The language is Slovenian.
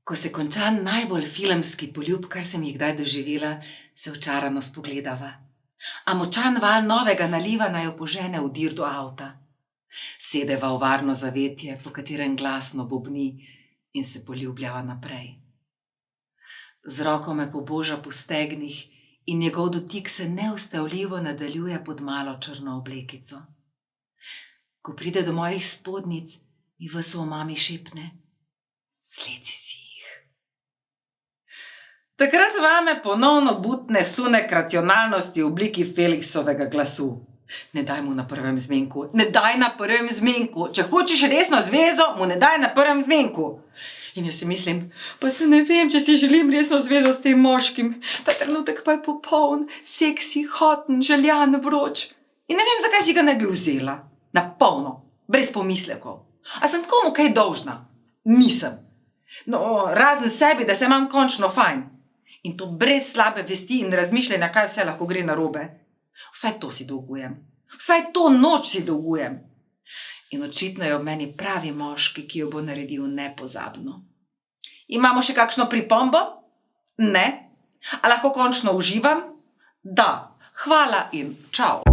Ko se konča najbolj filmski poljub, kar sem jih kdaj doživela, se očarano spogledava. A močan val novega naliva naju požene v dir do avta. Sedeva v varno zavetje, po katerem glasno bobni in se poljubljava naprej. Z roko me poboža po stegnih in njegov dotik se neustavljivo nadaljuje pod malo črno oblekico. Ko pride do mojih spodnjic, mi ves v omami šepne: "Sleci si jih." Takrat vame ponovno butne sunek racionalnosti v obliki Feliksovega glasu. Ne daj mu na prvem zmenku, ne daj na prvem zmenku, če hočeš resno zvezo, mu ne daj na prvem zmenku. In jaz si mislim, pa se ne vem, če si želim resno zvezo s tem moškim. Ta trenutek pa je popoln, seksi, hoten, željan, vroč. In ne vem, zakaj si ga ne bi vzela. Na polno, brez pomislekov. A sem komu kaj dolžna? Nisem. No, razen sebi, da se imam končno fajn. In to brez slabe vesti in razmišljanja, kaj vse lahko gre narobe. Vsaj to si dolgujem. Vsaj to noč si dolgujem. In očitno je v meni pravi moški, ki jo bo naredil nepozabno. Imamo še kakšno pripombo? Ne? A lahko končno uživam? Da. Hvala in čau.